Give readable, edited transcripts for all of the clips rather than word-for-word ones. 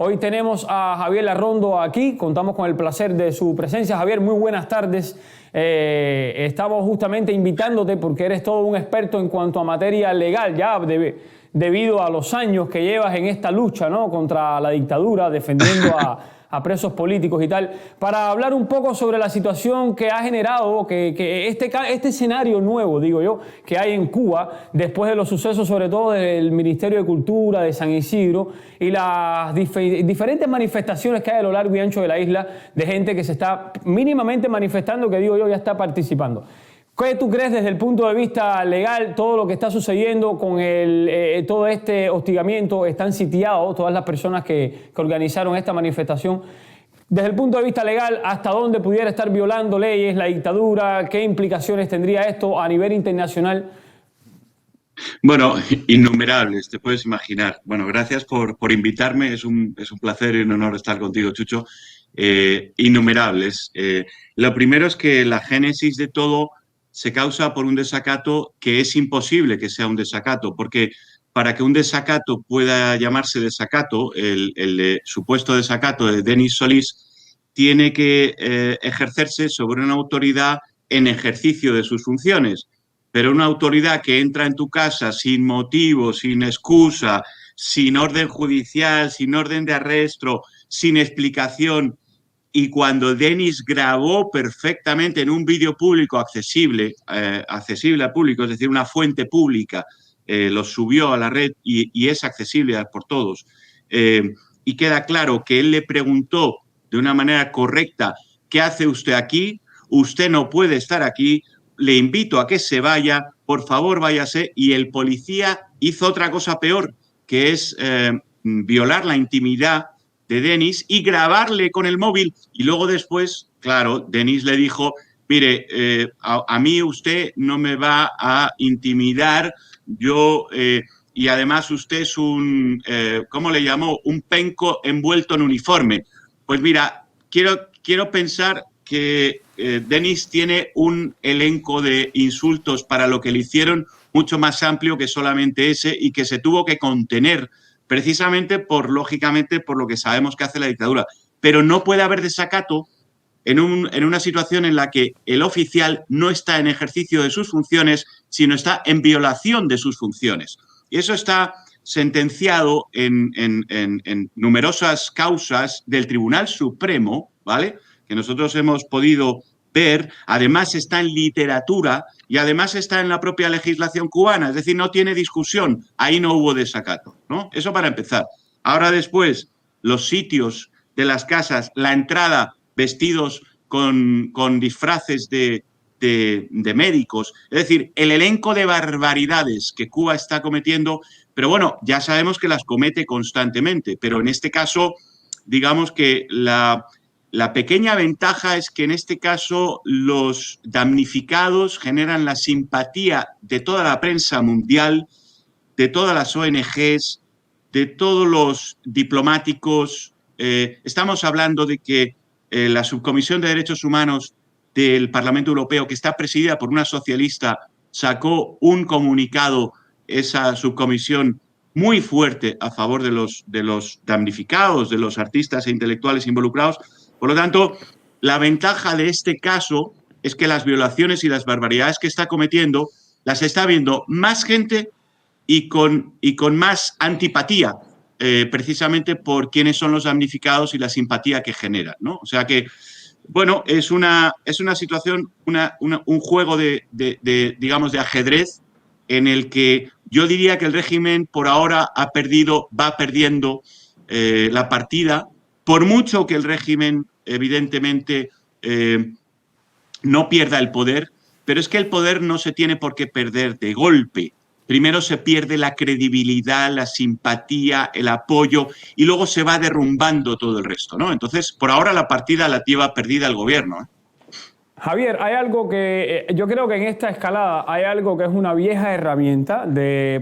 Hoy tenemos a Javier Larrondo aquí, contamos con el placer de su presencia. Javier, muy buenas tardes. Estamos justamente invitándote porque eres todo un experto en cuanto a materia legal, ya debido a los años que llevas en esta lucha, ¿no?, contra la dictadura, defendiendo a presos políticos y tal, para hablar un poco sobre la situación que ha generado que este escenario nuevo, digo yo, que hay en Cuba después de los sucesos, sobre todo del Ministerio de Cultura, de San Isidro, y las diferentes manifestaciones que hay a lo largo y ancho de la isla de gente que se está mínimamente manifestando, que digo yo, ya está participando. ¿Qué tú crees desde el punto de vista legal, todo lo que está sucediendo con todo este hostigamiento? Están sitiados todas las personas que organizaron esta manifestación. Desde el punto de vista legal, ¿hasta dónde pudiera estar violando leyes la dictadura? ¿Qué implicaciones tendría esto a nivel internacional? Bueno, innumerables, te puedes imaginar. Bueno, gracias por invitarme, es un placer y un honor estar contigo, Chucho. Innumerables. Lo primero es que la génesis de todo se causa por un desacato que es imposible que sea un desacato, porque para que un desacato pueda llamarse desacato, el supuesto desacato de Denis Solís tiene que ejercerse sobre una autoridad en ejercicio de sus funciones. Pero una autoridad que entra en tu casa sin motivo, sin excusa, sin orden judicial, sin orden de arresto, sin explicación, y cuando Denis grabó perfectamente en un vídeo público accesible al público, es decir, una fuente pública, lo subió a la red y es accesible por todos, y queda claro que él le preguntó de una manera correcta: ¿qué hace usted aquí? Usted no puede estar aquí. Le invito a que se vaya, por favor váyase. Y el policía hizo otra cosa peor, que es violar la intimidad de Denis y grabarle con el móvil. Y luego después, claro, Denis le dijo: mire, a mí usted no me va a intimidar, y además usted es ¿cómo le llamó? Un penco envuelto en uniforme. Pues mira, quiero pensar que Denis tiene un elenco de insultos para lo que le hicieron mucho más amplio que solamente ese, y que se tuvo que contener precisamente lógicamente, por lo que sabemos que hace la dictadura. Pero no puede haber desacato en una situación en la que el oficial no está en ejercicio de sus funciones, sino está en violación de sus funciones. Y eso está sentenciado en numerosas causas del Tribunal Supremo, ¿vale?, que nosotros hemos podido ver. Además está en literatura y además está en la propia legislación cubana, es decir, no tiene discusión, ahí no hubo desacato, ¿no? Eso para empezar. Ahora después, los sitios de las casas, la entrada vestidos con disfraces de médicos, es decir, el elenco de barbaridades que Cuba está cometiendo, pero bueno, ya sabemos que las comete constantemente, pero en este caso, digamos que la pequeña ventaja es que en este caso los damnificados generan la simpatía de toda la prensa mundial, de todas las ONGs, de todos los diplomáticos. Estamos hablando de que la Subcomisión de Derechos Humanos del Parlamento Europeo, que está presidida por una socialista, sacó un comunicado, esa subcomisión, muy fuerte a favor de los damnificados, de los artistas e intelectuales involucrados. Por lo tanto, la ventaja de este caso es que las violaciones y las barbaridades que está cometiendo las está viendo más gente y con más antipatía, precisamente por quiénes son los damnificados y la simpatía que generan, ¿no? O sea que, bueno, es una situación, un juego digamos, de ajedrez, en el que yo diría que el régimen por ahora va perdiendo la partida, por mucho que el régimen evidentemente no pierda el poder, pero es que el poder no se tiene por qué perder de golpe. Primero se pierde la credibilidad, la simpatía, el apoyo, y luego se va derrumbando todo el resto, ¿no? Entonces, por ahora la partida la lleva perdida el gobierno, ¿eh? Javier, hay algo que yo creo que en esta escalada hay algo que es una vieja herramienta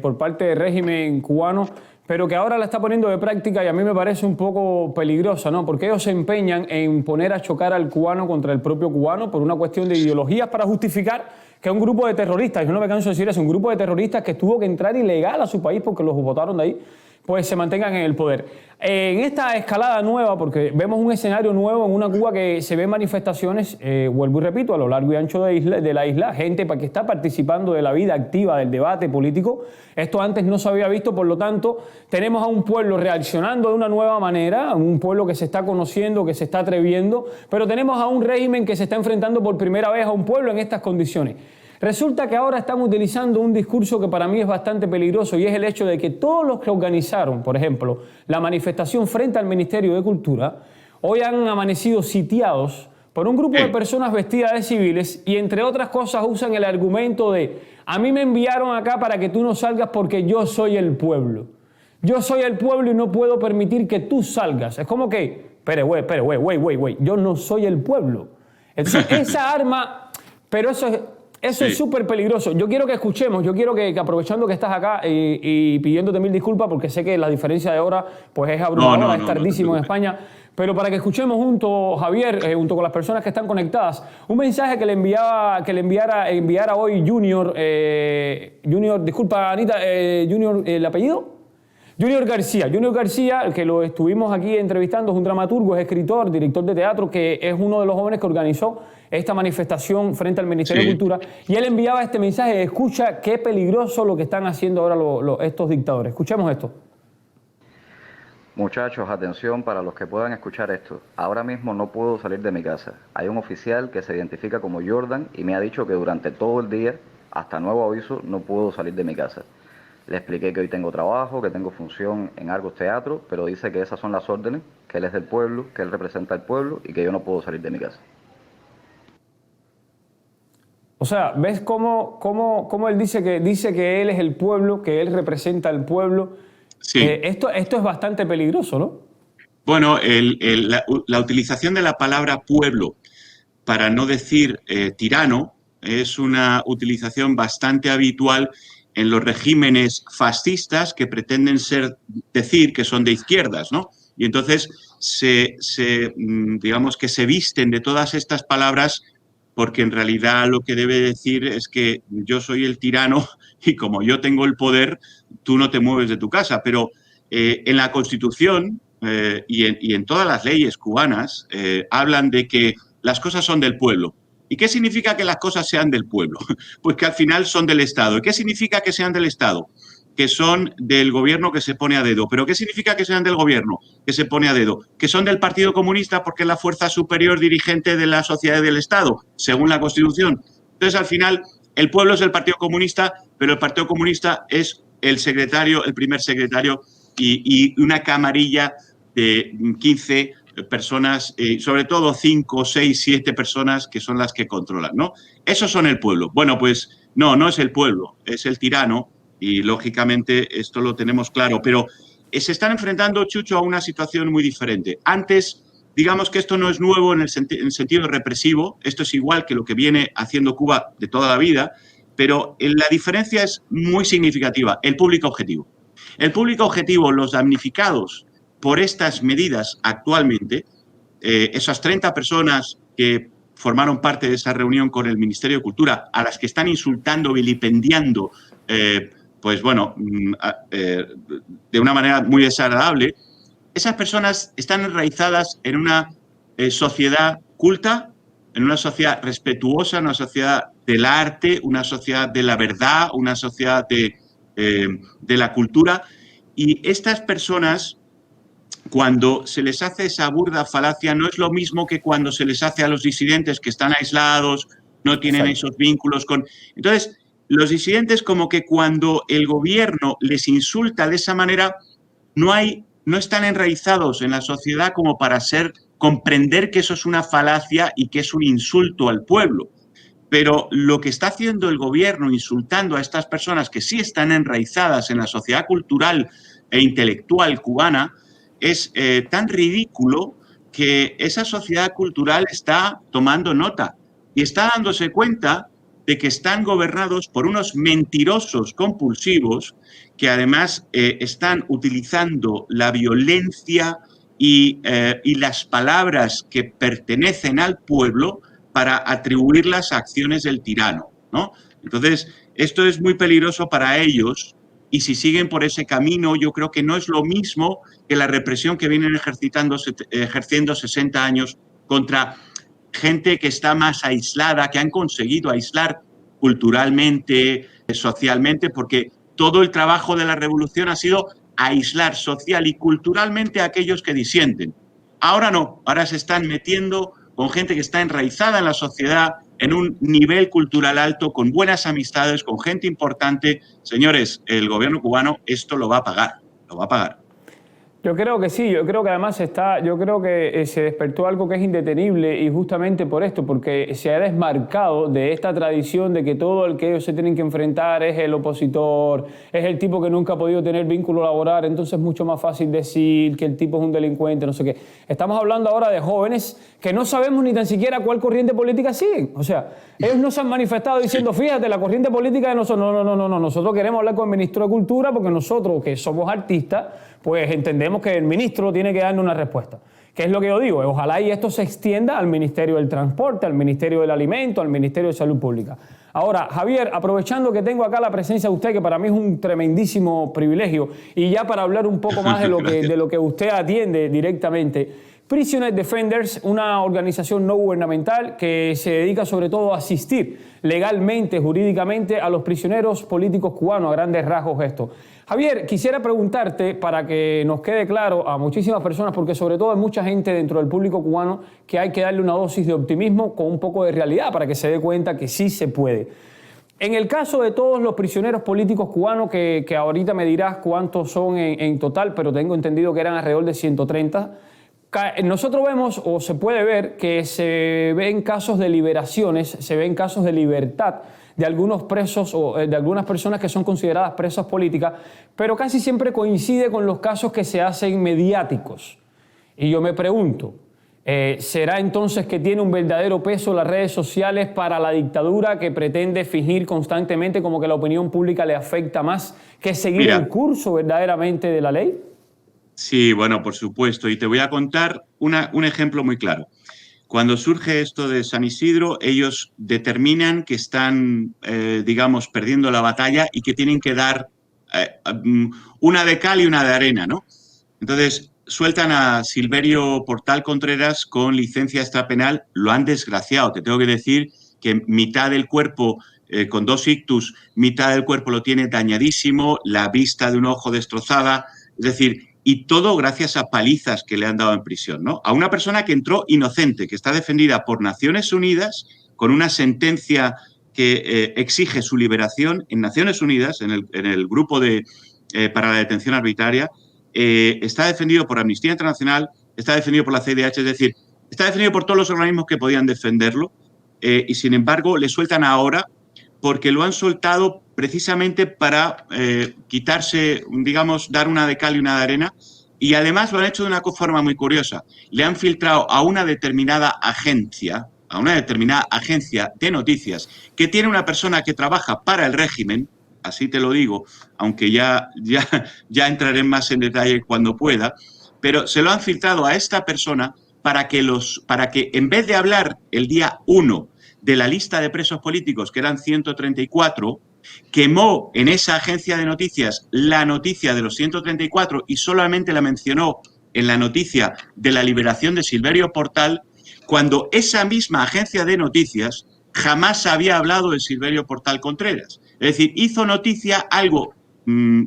por parte del régimen cubano, pero que ahora la está poniendo de práctica, y a mí me parece un poco peligrosa, ¿no? Porque ellos se empeñan en poner a chocar al cubano contra el propio cubano por una cuestión de ideologías, para justificar que es un grupo de terroristas, yo no me canso de decir eso, un grupo de terroristas que tuvo que entrar ilegal a su país porque los botaron de ahí, pues se mantengan en el poder. En esta escalada nueva, porque vemos un escenario nuevo en una Cuba que se ven manifestaciones, vuelvo y repito, a lo largo y ancho de la isla, gente que está participando de la vida activa del debate político. Esto antes no se había visto, por lo tanto, tenemos a un pueblo reaccionando de una nueva manera, un pueblo que se está conociendo, que se está atreviendo, pero tenemos a un régimen que se está enfrentando por primera vez a un pueblo en estas condiciones. Resulta que ahora están utilizando un discurso que para mí es bastante peligroso, y es el hecho de que todos los que organizaron, por ejemplo, la manifestación frente al Ministerio de Cultura, hoy han amanecido sitiados por un grupo de personas vestidas de civiles y, entre otras cosas, usan el argumento de: a mí me enviaron acá para que tú no salgas porque yo soy el pueblo. Yo soy el pueblo y no puedo permitir que tú salgas. Es como que, güey, yo no soy el pueblo. Entonces, esa arma, pero eso es súper peligroso. Yo quiero que escuchemos, yo quiero que aprovechando que estás acá y pidiéndote mil disculpas, porque sé que la diferencia de hora pues es abrumadora, es tardísimo en España, pero para que escuchemos junto, Javier, junto con las personas que están conectadas, un mensaje que le enviara hoy Junior, disculpa Anita, Junior, ¿el apellido? Junior García, que lo estuvimos aquí entrevistando, es un dramaturgo, es escritor, director de teatro, que es uno de los jóvenes que organizó esta manifestación frente al Ministerio de Cultura, y él enviaba este mensaje: escucha qué peligroso lo que están haciendo ahora estos dictadores. Escuchemos esto. Muchachos, atención para los que puedan escuchar esto. Ahora mismo no puedo salir de mi casa. Hay un oficial que se identifica como Jordan y me ha dicho que durante todo el día, hasta nuevo aviso, no puedo salir de mi casa. Le expliqué que hoy tengo trabajo, que tengo función en Argos Teatro, pero dice que esas son las órdenes, que él es del pueblo, que él representa al pueblo y que yo no puedo salir de mi casa. O sea, ¿ves cómo él dice que él es el pueblo, que él representa al pueblo? Sí. Esto es bastante peligroso, ¿no? Bueno, la utilización de la palabra pueblo para no decir tirano es una utilización bastante habitual en los regímenes fascistas que pretenden decir que son de izquierdas, ¿no? Y entonces digamos que se visten de todas estas palabras, porque en realidad lo que debe decir es que yo soy el tirano y como yo tengo el poder, tú no te mueves de tu casa. Pero en la Constitución y en todas las leyes cubanas hablan de que las cosas son del pueblo. ¿Y qué significa que las cosas sean del pueblo? Pues que al final son del Estado. ¿Y qué significa que sean del Estado? Que son del gobierno que se pone a dedo. ¿Pero qué significa que sean del gobierno que se pone a dedo? Que son del Partido Comunista porque es la fuerza superior dirigente de la sociedad y del Estado, según la Constitución. Entonces, al final, el pueblo es el Partido Comunista, pero el Partido Comunista es el primer secretario y una camarilla de 15 personas, sobre todo 5, 6, 7 personas que son las que controlan, ¿no? Esos son el pueblo. Bueno, pues no es el pueblo, es el tirano. Y, lógicamente, esto lo tenemos claro. Pero se están enfrentando, Chucho, a una situación muy diferente. Antes, digamos que esto no es nuevo en el sentido represivo. Esto es igual que lo que viene haciendo Cuba de toda la vida. Pero la diferencia es muy significativa. El público objetivo. El público objetivo, los damnificados por estas medidas actualmente, esas 30 personas que formaron parte de esa reunión con el Ministerio de Cultura, a las que están insultando, vilipendiando, pues bueno, de una manera muy desagradable, esas personas están enraizadas en una sociedad culta, en una sociedad respetuosa, una sociedad del arte, una sociedad de la verdad, una sociedad de la cultura. Y estas personas, cuando se les hace esa burda falacia, no es lo mismo que cuando se les hace a los disidentes que están aislados, no tienen esos vínculos con... Entonces, los disidentes, como que cuando el gobierno les insulta de esa manera, no están enraizados en la sociedad como para comprender que eso es una falacia y que es un insulto al pueblo. Pero lo que está haciendo el gobierno, insultando a estas personas que sí están enraizadas en la sociedad cultural e intelectual cubana, es tan ridículo que esa sociedad cultural está tomando nota y está dándose cuenta de que están gobernados por unos mentirosos compulsivos que además están utilizando la violencia y las palabras que pertenecen al pueblo para atribuir las acciones del tirano, ¿no? Entonces, esto es muy peligroso para ellos y si siguen por ese camino, yo creo que no es lo mismo que la represión que vienen ejerciendo 60 años contra gente que está más aislada, que han conseguido aislar culturalmente, socialmente, porque todo el trabajo de la revolución ha sido aislar social y culturalmente a aquellos que disienten. Ahora no, ahora se están metiendo con gente que está enraizada en la sociedad, en un nivel cultural alto, con buenas amistades, con gente importante. Señores, el gobierno cubano esto lo va a pagar, lo va a pagar. Yo creo que sí, yo creo que además yo creo que se despertó algo que es indetenible y justamente por esto, porque se ha desmarcado de esta tradición de que todo el que ellos se tienen que enfrentar es el opositor, es el tipo que nunca ha podido tener vínculo laboral, entonces es mucho más fácil decir que el tipo es un delincuente, no sé qué. Estamos hablando ahora de jóvenes que no sabemos ni tan siquiera cuál corriente política siguen. O sea, ellos no se han manifestado diciendo, fíjate, la corriente política de nosotros, no, nosotros queremos hablar con el ministro de Cultura porque nosotros, que somos artistas, pues entendemos que el ministro tiene que darnos una respuesta. ¿Qué es lo que yo digo? Ojalá y esto se extienda al Ministerio del Transporte, al Ministerio del Alimento, al Ministerio de Salud Pública. Ahora, Javier, aprovechando que tengo acá la presencia de usted, que para mí es un tremendísimo privilegio, y ya para hablar un poco más de lo que usted atiende directamente, Prisoner Defenders, una organización no gubernamental que se dedica sobre todo a asistir legalmente, jurídicamente a los prisioneros políticos cubanos, a grandes rasgos esto. Javier, quisiera preguntarte, para que nos quede claro a muchísimas personas, porque sobre todo hay mucha gente dentro del público cubano que hay que darle una dosis de optimismo con un poco de realidad para que se dé cuenta que sí se puede. En el caso de todos los prisioneros políticos cubanos, que ahorita me dirás cuántos son en total, pero tengo entendido que eran alrededor de 130, nosotros vemos, o se puede ver, que se ven casos de liberaciones, se ven casos de libertad de algunos presos o de algunas personas que son consideradas presas políticas, pero casi siempre coincide con los casos que se hacen mediáticos. Y yo me pregunto, ¿será entonces que tiene un verdadero peso las redes sociales para la dictadura que pretende fingir constantemente como que la opinión pública le afecta más que seguir el curso verdaderamente de la ley? Sí, bueno, por supuesto. Y te voy a contar un ejemplo muy claro. Cuando surge esto de San Isidro, ellos determinan que están, digamos, perdiendo la batalla y que tienen que dar una de cal y una de arena, ¿no? Entonces, sueltan a Silverio Portal Contreras con licencia extrapenal. Lo han desgraciado. Te tengo que decir que mitad del cuerpo, con 2 ictus, mitad del cuerpo lo tiene dañadísimo, la vista de un ojo destrozada. Es decir, y todo gracias a palizas que le han dado en prisión, ¿no? A una persona que entró inocente, que está defendida por Naciones Unidas, con una sentencia que exige su liberación en Naciones Unidas, en el grupo para la detención arbitraria, está defendido por Amnistía Internacional, está defendido por la CIDH, es decir, está defendido por todos los organismos que podían defenderlo, y sin embargo le sueltan ahora porque lo han soltado precisamente para quitarse, digamos, dar una de cal y una de arena, y además lo han hecho de una forma muy curiosa. Le han filtrado a una determinada agencia de noticias que tiene una persona que trabaja para el régimen, así te lo digo, aunque ya entraré más en detalle cuando pueda, pero se lo han filtrado a esta persona para que en vez de hablar el día 1 de la lista de presos políticos, que eran 134, quemó en esa agencia de noticias la noticia de los 134 y solamente la mencionó en la noticia de la liberación de Silverio Portal, cuando esa misma agencia de noticias jamás había hablado de Silverio Portal Contreras. Es decir, hizo noticia algo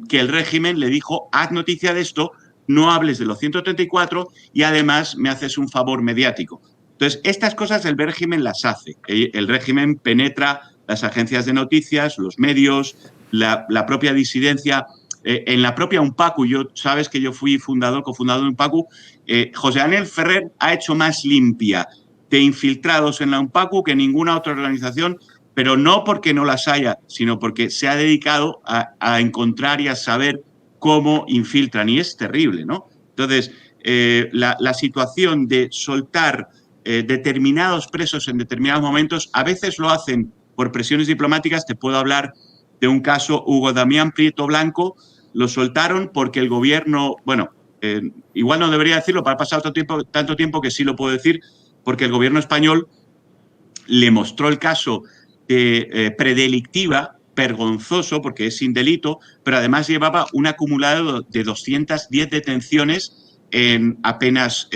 que el régimen le dijo, haz noticia de esto, no hables de los 134 y además me haces un favor mediático. Entonces, estas cosas el régimen las hace. El régimen penetra las agencias de noticias, los medios, la propia disidencia. En la propia UNPACU, sabes que yo fui cofundador de UNPACU, José Daniel Ferrer ha hecho más limpia de infiltrados en la UNPACU que ninguna otra organización, pero no porque no las haya, sino porque se ha dedicado a encontrar y a saber cómo infiltran. Y es terrible, ¿no? Entonces, la situación de soltar determinados presos en determinados momentos, a veces lo hacen por presiones diplomáticas. Te puedo hablar de un caso, Hugo Damián Prieto Blanco, lo soltaron porque el gobierno, bueno, igual no debería decirlo, para pasar tanto tiempo que sí lo puedo decir, porque el gobierno español le mostró el caso de predelictiva vergonzoso porque es sin delito, pero además llevaba un acumulado de 210 detenciones en apenas,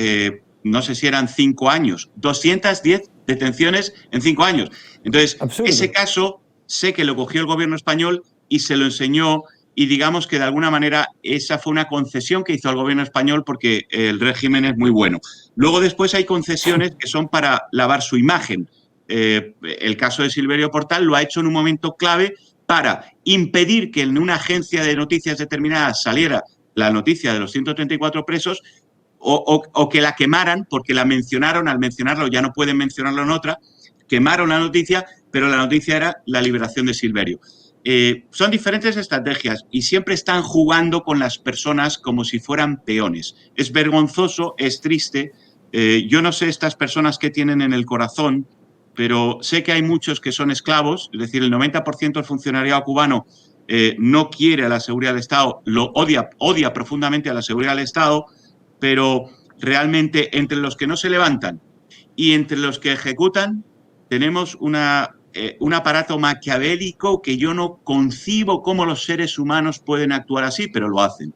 no sé si eran 5 años. 210 detenciones en 5 años. Entonces, Absurdo. ese caso sé que lo cogió el gobierno español y se lo enseñó, y digamos que de alguna manera esa fue una concesión que hizo el gobierno español porque el régimen es muy bueno. Luego después hay concesiones que son para lavar su imagen. El caso de Silverio Portal lo ha hecho en un momento clave para impedir que en una agencia de noticias determinada saliera la noticia de los 134 presos o que la quemaran porque la mencionaron, al mencionarlo ya no pueden mencionarlo en otra, quemaron la noticia, pero la noticia era la liberación de Silverio. Son diferentes estrategias y siempre están jugando con las personas como si fueran peones. Es vergonzoso, es triste. Yo no sé estas personas que tienen en el corazón, pero sé que hay muchos que son esclavos, es decir, el 90% del funcionariado cubano no quiere a la seguridad del Estado, lo odia profundamente a la seguridad del Estado, pero realmente entre los que no se levantan y entre los que ejecutan tenemos un aparato maquiavélico que yo no concibo cómo los seres humanos pueden actuar así, pero lo hacen.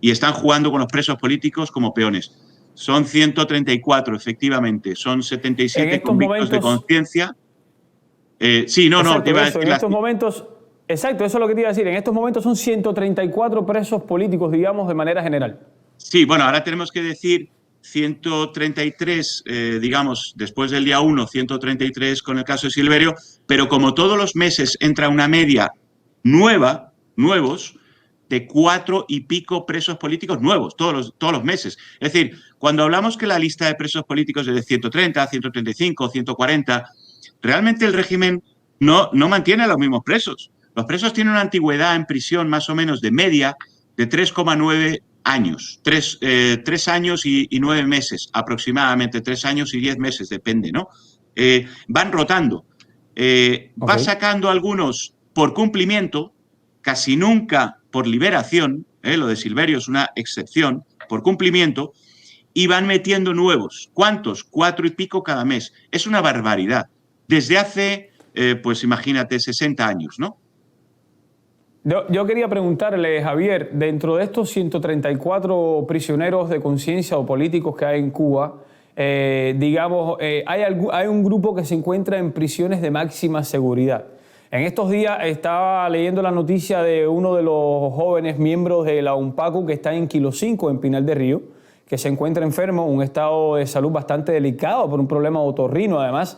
Y están jugando con los presos políticos como peones. Son 134, efectivamente. Son 77 convictos de conciencia. Sí, no, exacto, te iba a eso, decir... en estos momentos, exacto, eso es lo que te iba a decir. En estos momentos son 134 presos políticos, digamos, de manera general. Sí, bueno, ahora tenemos que decir 133, digamos, después del día 1, 133 con el caso de Silverio, pero como todos los meses entra una media nuevos, de 4 y pico presos políticos nuevos, todos los meses. Es decir, cuando hablamos que la lista de presos políticos es de 130, 135, 140, realmente el régimen no mantiene a los mismos presos. Los presos tienen una antigüedad en prisión más o menos de media de 3,9 años, 3 años y 9 meses aproximadamente, 3 años y 10 meses, depende, ¿no? Van rotando. Va sacando algunos por cumplimiento, casi nunca por liberación, lo de Silverio es una excepción, por cumplimiento, y van metiendo nuevos. ¿Cuántos? 4 y pico cada mes. Es una barbaridad. Desde hace, pues imagínate, 60 años, ¿no? Yo quería preguntarle, Javier, dentro de estos 134 prisioneros de conciencia o políticos que hay en Cuba, digamos, hay un grupo que se encuentra en prisiones de máxima seguridad. En estos días estaba leyendo la noticia de uno de los jóvenes miembros de la UNPACU que está en Kilo 5, en Pinar del Río, que se encuentra enfermo, un estado de salud bastante delicado por un problema otorrino además,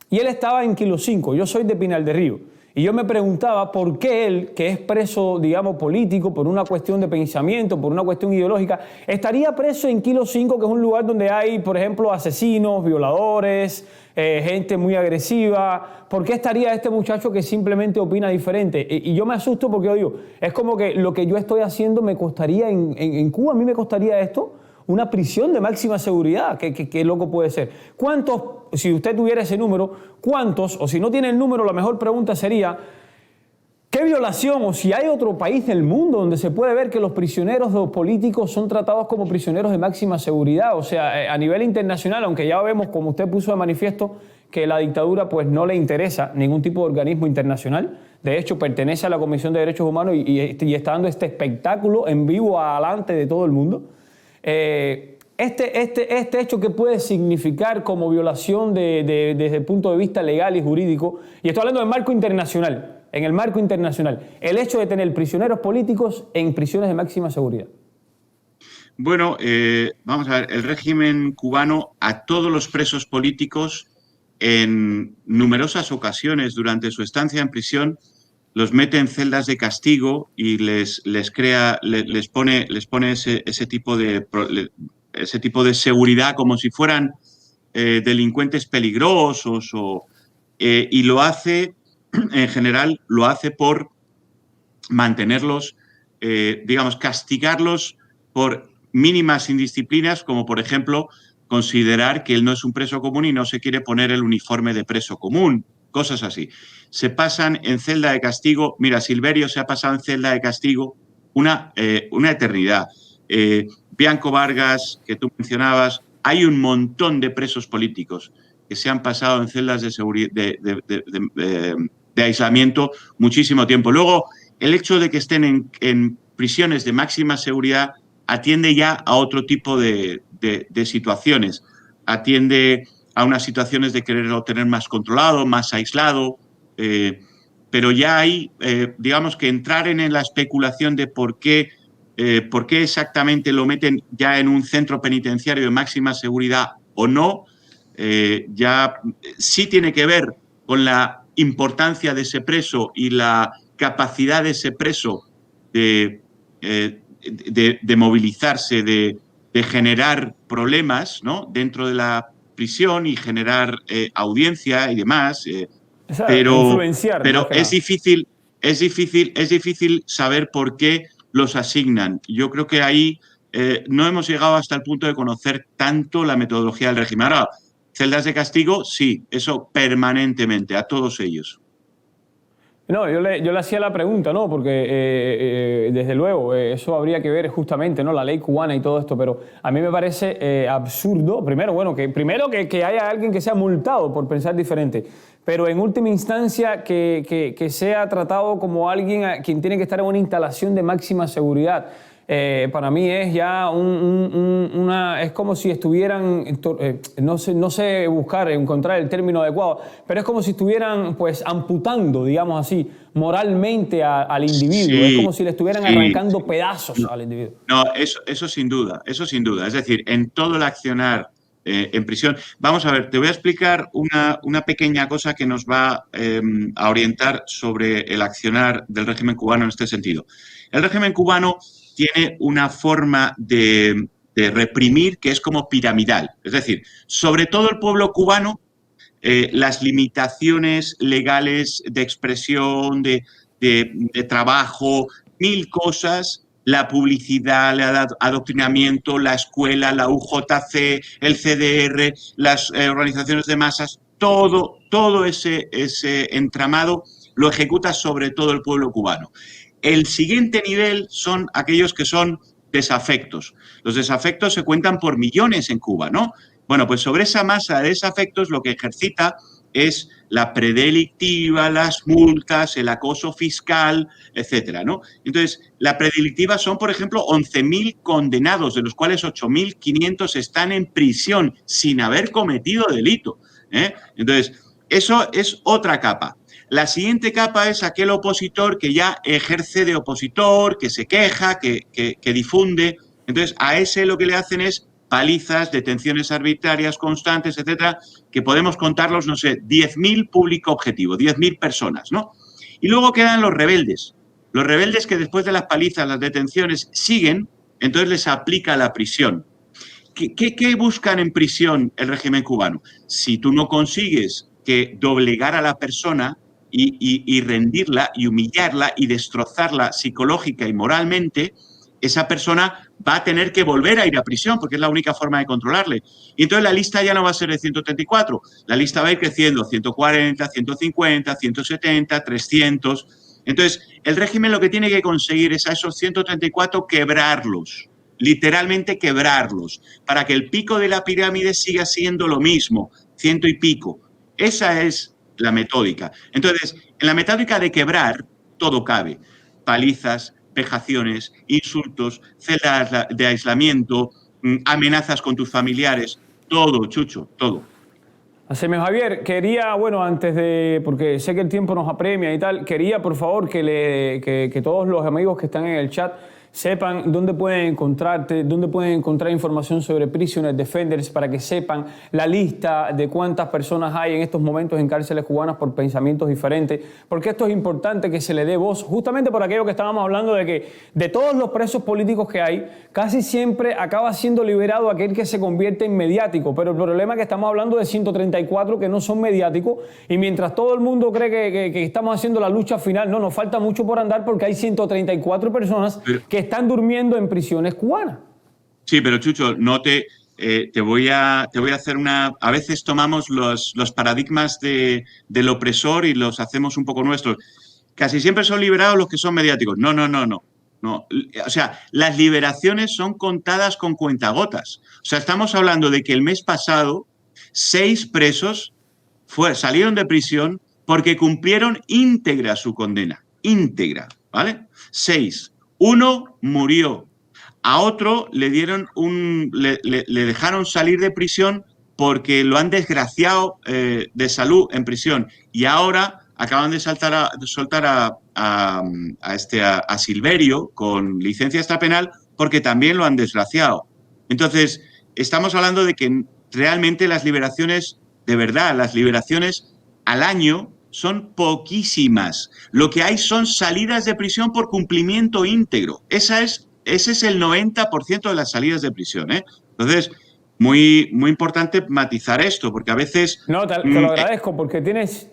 y él estaba en Kilo 5. Yo soy de Pinar del Río. Y yo me preguntaba por qué él, que es preso, digamos, político, por una cuestión de pensamiento, por una cuestión ideológica, estaría preso en Kilo 5, que es un lugar donde hay, por ejemplo, asesinos, violadores, gente muy agresiva. ¿Por qué estaría este muchacho que simplemente opina diferente? Y yo me asusto porque yo digo, es como que lo que yo estoy haciendo me costaría, en Cuba a mí me costaría esto, una prisión de máxima seguridad. ¿Qué loco puede ser? ¿Cuántos, si usted tuviera ese número, cuántos, o si no tiene el número, la mejor pregunta sería, ¿qué violación, o si hay otro país del mundo donde se puede ver que los prisioneros políticos son tratados como prisioneros de máxima seguridad? O sea, a nivel internacional, aunque ya vemos, como usted puso de manifiesto, que la dictadura pues no le interesa ningún tipo de organismo internacional. De hecho, pertenece a la Comisión de Derechos Humanos y está dando este espectáculo en vivo adelante de todo el mundo. Este hecho que puede significar como violación desde el punto de vista legal y jurídico, y estoy hablando del marco internacional, en el marco internacional, el hecho de tener prisioneros políticos en prisiones de máxima seguridad. Bueno, vamos a ver, el régimen cubano a todos los presos políticos en numerosas ocasiones durante su estancia en prisión los mete en celdas de castigo y les pone ese tipo de seguridad como si fueran delincuentes peligrosos y lo hace, en general, lo hace por mantenerlos, digamos, castigarlos por mínimas indisciplinas, como por ejemplo considerar que él no es un preso común y no se quiere poner el uniforme de preso común, cosas así. Se pasan en celda de castigo. Mira, Silverio se ha pasado en celda de castigo una eternidad. Bianco Vargas, que tú mencionabas, hay un montón de presos políticos que se han pasado en celdas de de aislamiento muchísimo tiempo. Luego, el hecho de que estén en prisiones de máxima seguridad atiende ya a otro tipo de situaciones. Atiende a unas situaciones de quererlo tener más controlado, más aislado, pero ya hay, digamos que entrar en la especulación de por qué exactamente lo meten ya en un centro penitenciario de máxima seguridad o no, ya sí tiene que ver con la importancia de ese preso y la capacidad de ese preso de movilizarse, de generar problemas, ¿no?, dentro de la prisión y generar audiencia y demás. O sea, Pero influenciar, más que es nada. difícil saber por qué los asignan. Yo creo que ahí no hemos llegado hasta el punto de conocer tanto la metodología del régimen. Ahora, celdas de castigo, sí, eso permanentemente, a todos ellos. No, yo le hacía la pregunta, ¿no? Porque desde luego eso habría que ver justamente, ¿no? La ley cubana y todo esto, pero a mí me parece absurdo, primero que haya alguien que sea multado por pensar diferente, pero en última instancia que sea tratado como alguien a quien tiene que estar en una instalación de máxima seguridad. Para mí es ya es como si estuvieran, no sé encontrar el término adecuado, pero es como si estuvieran pues amputando, digamos así, moralmente al individuo. Sí, es como si le estuvieran arrancando pedazos al individuo. No, eso sin duda, eso sin duda. Es decir, en todo el accionar en prisión. Vamos a ver, te voy a explicar una pequeña cosa que nos va a orientar sobre el accionar del régimen cubano en este sentido. El régimen cubano tiene una forma de reprimir que es como piramidal. Es decir, sobre todo el pueblo cubano, las limitaciones legales de expresión, de trabajo, mil cosas, la publicidad, el adoctrinamiento, la escuela, la UJC, el CDR, las organizaciones de masas, todo ese entramado lo ejecuta sobre todo el pueblo cubano. El siguiente nivel son aquellos que son desafectos. Los desafectos se cuentan por millones en Cuba, ¿no? Bueno, pues sobre esa masa de desafectos lo que ejercita es la predelictiva, las multas, el acoso fiscal, etcétera, ¿no? Entonces, la predelictiva son, por ejemplo, 11.000 condenados, de los cuales 8.500 están en prisión sin haber cometido delito, ¿eh? Entonces, eso es otra capa. La siguiente capa es aquel opositor que ya ejerce de opositor, que se queja, que difunde. Entonces, a ese lo que le hacen es palizas, detenciones arbitrarias constantes, etcétera, que podemos contarlos, no sé, 10.000 público objetivo, 10.000 personas, ¿no? Y luego quedan los rebeldes que después de las palizas, las detenciones, siguen, entonces les aplica la prisión. ¿Qué buscan en prisión el régimen cubano? Si tú no consigues que doblegar a la persona y rendirla y humillarla y destrozarla psicológica y moralmente, esa persona va a tener que volver a ir a prisión porque es la única forma de controlarle. Y entonces la lista ya no va a ser de 134, la lista va a ir creciendo, 140, 150, 170, 300. Entonces, el régimen lo que tiene que conseguir es a esos 134 quebrarlos, literalmente quebrarlos, para que el pico de la pirámide siga siendo lo mismo, 100 y pico. Esa es la metódica. Entonces, en la metódica de quebrar, todo cabe. Palizas, vejaciones, insultos, celdas de aislamiento, amenazas con tus familiares, todo, Chucho, todo. Haceme, Javier, quería, bueno, porque sé que el tiempo nos apremia y tal, quería por favor que todos los amigos que están en el chat sepan dónde pueden encontrarte, dónde pueden encontrar información sobre Prisoner Defenders para que sepan la lista de cuántas personas hay en estos momentos en cárceles cubanas por pensamientos diferentes, porque esto es importante que se le dé voz, justamente por aquello que estábamos hablando de que de todos los presos políticos que hay, casi siempre acaba siendo liberado aquel que se convierte en mediático, pero el problema es que estamos hablando de 134 que no son mediáticos y mientras todo el mundo cree que estamos haciendo la lucha final, no, nos falta mucho por andar porque hay 134 personas que están durmiendo en prisiones cubanas. Sí, pero Chucho, no te voy a hacer una... A veces tomamos los paradigmas del opresor y los hacemos un poco nuestros. Casi siempre son liberados los que son mediáticos. No. O sea, las liberaciones son contadas con cuentagotas. O sea, estamos hablando de que el mes pasado 6 presos salieron de prisión porque cumplieron íntegra su condena, íntegra, ¿vale? 6. Uno murió. A otro le dejaron salir de prisión porque lo han desgraciado de salud en prisión. Y ahora acaban de soltar a Silverio con licencia extrapenal porque también lo han desgraciado. Entonces, estamos hablando de que realmente las liberaciones, de verdad, las liberaciones al año son poquísimas. Lo que hay son salidas de prisión por cumplimiento íntegro. Ese es el 90% de las salidas de prisión, ¿eh? Entonces, muy importante matizar esto, porque a veces... No, te lo agradezco, porque tienes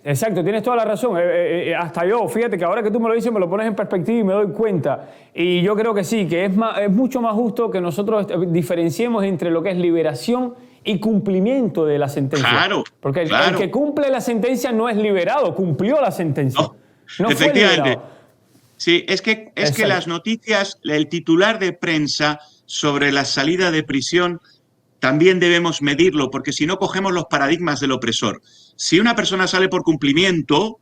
toda la razón. Hasta yo, fíjate que ahora que tú me lo dices, me lo pones en perspectiva y me doy cuenta. Y yo creo que sí, que es mucho más justo que nosotros diferenciemos entre lo que es liberación y cumplimiento de la sentencia. Claro, porque el claro. que cumple la sentencia no es liberado, cumplió la sentencia. No efectivamente. Fue liberado. Sí, es que las noticias, el titular de prensa sobre la salida de prisión también debemos medirlo, porque si no cogemos los paradigmas del opresor. Si una persona sale por cumplimiento,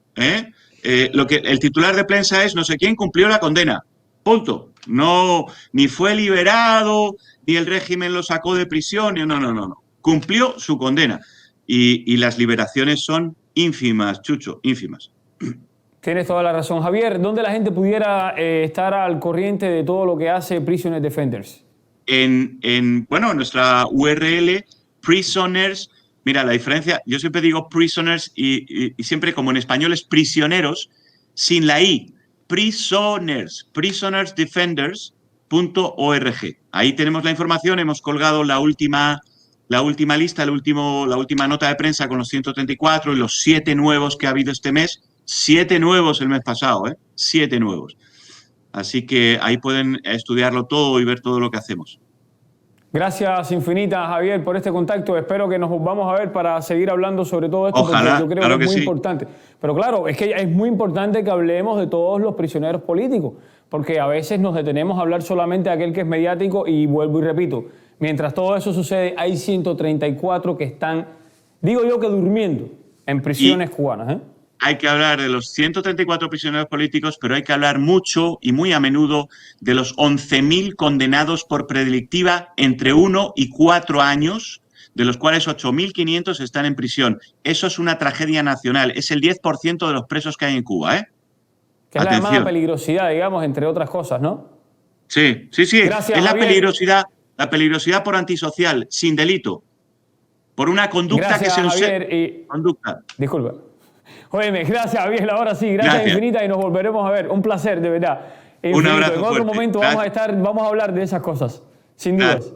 el titular de prensa es no sé quién cumplió la condena. Punto. No, ni fue liberado, ni el régimen lo sacó de prisión, no. Cumplió su condena. Y las liberaciones son ínfimas, Chucho, ínfimas. Tienes toda la razón. Javier, ¿dónde la gente pudiera estar al corriente de todo lo que hace Prisoner Defenders? En nuestra URL, Prisoners, mira, la diferencia, yo siempre digo Prisoners y siempre como en español es prisioneros, sin la I, prisonersdefenders.org. Ahí tenemos la información, hemos colgado la última lista, la última nota de prensa con los 134 y los 7 nuevos que ha habido este mes. 7 nuevos el mes pasado, 7 nuevos. Así que ahí pueden estudiarlo todo y ver todo lo que hacemos. Gracias infinitas, Javier, por este contacto. Espero que nos volvamos a ver para seguir hablando sobre todo esto. Ojalá, porque yo creo claro que es muy sí. importante. Pero claro, es que es muy importante que hablemos de todos los prisioneros políticos, porque a veces nos detenemos a hablar solamente de aquel que es mediático y vuelvo y repito, mientras todo eso sucede, hay 134 que están, digo yo que durmiendo en prisiones cubanas, Hay que hablar de los 134 prisioneros políticos, pero hay que hablar mucho y muy a menudo de los 11.000 condenados por predelictiva entre 1 y 4 años, de los cuales 8.500 están en prisión. Eso es una tragedia nacional. Es el 10% de los presos que hay en Cuba, ¿eh? Que es la llamada peligrosidad, digamos, entre otras cosas, ¿no? Sí. Gracias, es Javier. la peligrosidad por antisocial, sin delito. Por una conducta Gracias, que se Javier, conducta. Disculpa. Óyeme, gracias, Javier. Ahora sí, gracias infinitas y nos volveremos a ver. Un placer, de verdad. Un abrazo En otro fuerte. momento vamos a hablar de esas cosas, sin dudas.